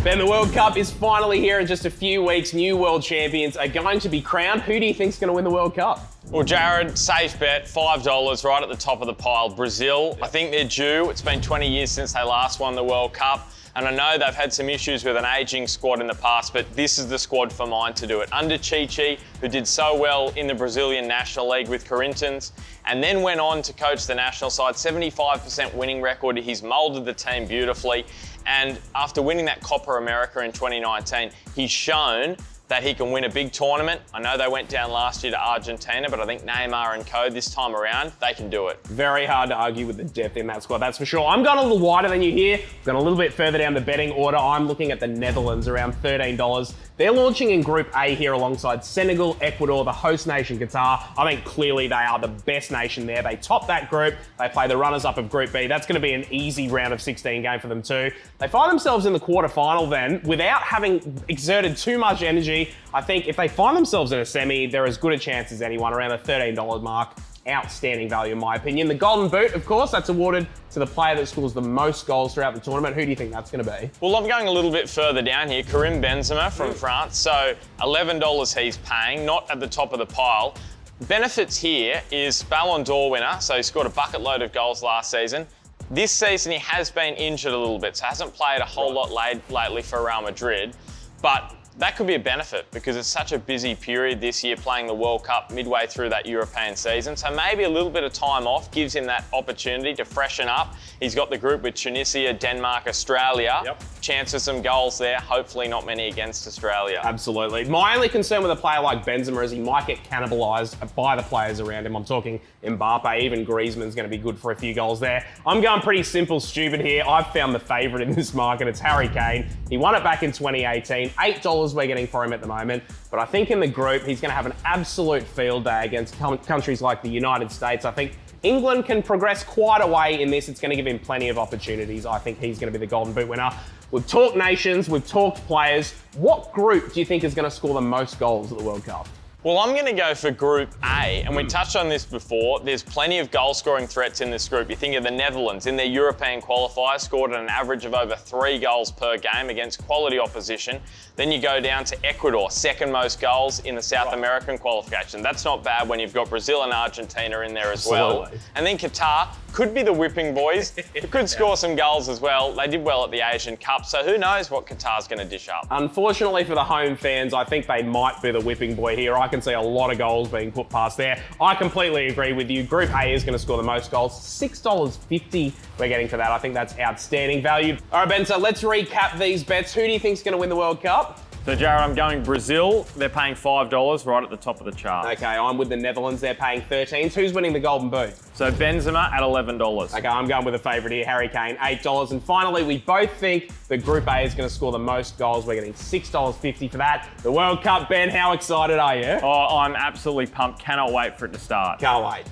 Ben, the World Cup is finally here in just a few weeks. New world champions are going to be crowned. Who do you think's going to win the World Cup? Well, Jared, safe bet, $5 right at the top of the pile. Brazil, I think they're due. It's been 20 years since they last won the World Cup. And I know they've had some issues with an ageing squad in the past, but this is the squad for mine to do it. Under Chichi, who did so well in the Brazilian National League with Corinthians, and then went on to coach the national side. 75% winning record. He's moulded the team beautifully. And after winning that Copa America in 2019, he's shown that he can win a big tournament. I know they went down last year to Argentina, but I think Neymar and co this time around, they can do it. Very hard to argue with the depth in that squad, that's for sure. I'm going a little wider than you here. I've gone a little bit further down the betting order. I'm looking at the Netherlands, around $13. They're launching in Group A here alongside Senegal, Ecuador, the host nation Qatar. I think clearly they are the best nation there. They top that group. They play the runners-up of Group B. That's going to be an easy round of 16 game for them too. They find themselves in the quarterfinal then without having exerted too much energy. I think if they find themselves in a semi, they're as good a chance as anyone, around the $13 mark. Outstanding value in my opinion. The Golden Boot, of course, that's awarded to the player that scores the most goals throughout the tournament. Who do you think that's going to be? Well, I'm going a little bit further down here. Karim Benzema from France. So $11 he's paying, not at the top of the pile. Benefits here is Ballon d'Or winner. So he scored a bucket load of goals last season. This season he has been injured a little bit, so hasn't played a whole lot lately for Real Madrid. But that could be a benefit because it's such a busy period this year playing the World Cup midway through that European season. So maybe a little bit of time off gives him that opportunity to freshen up. He's got the group with Tunisia, Denmark, Australia. Yep. Chance of some goals there. Hopefully not many against Australia. Absolutely. My only concern with a player like Benzema is he might get cannibalised by the players around him. I'm talking Mbappe, even Griezmann's going to be good for a few goals there. I'm going pretty simple, stupid here. I've found the favourite in this market. It's Harry Kane. He won it back in 2018. $8 we're getting for him at the moment. But I think in the group, he's going to have an absolute field day against countries like the United States. I think England can progress quite a way in this. It's going to give him plenty of opportunities. I think he's going to be the Golden Boot winner. We've talked nations, we've talked players. What group do you think is going to score the most goals at the World Cup? Well, I'm going to go for Group A, and we touched on this before. There's plenty of goal-scoring threats in this group. You think of the Netherlands in their European qualifier, scored an average of over 3 goals per game against quality opposition. Then you go down to Ecuador, second most goals in the South American qualification. That's not bad when you've got Brazil and Argentina in there as well. And then Qatar could be the whipping boys. It could score some goals as well. They did well at the Asian Cup, so who knows what Qatar's going to dish up. Unfortunately for the home fans, I think they might be the whipping boy here. I can see a lot of goals being put past there. I completely agree with you. Group A is going to score the most goals. $6.50 we're getting for that. I think that's outstanding value. All right, Ben, so let's recap these bets. Who do you think is going to win the World Cup? So, Jared, I'm going Brazil. They're paying $5 right at the top of the chart. Okay, I'm with the Netherlands. They're paying 13. Who's winning the Golden Boot? So, Benzema at $11. Okay, I'm going with a favourite here, Harry Kane, $8. And finally, we both think the Group A is going to score the most goals. We're getting $6.50 for that. The World Cup, Ben, how excited are you? Oh, I'm absolutely pumped. Cannot wait for it to start. Can't wait.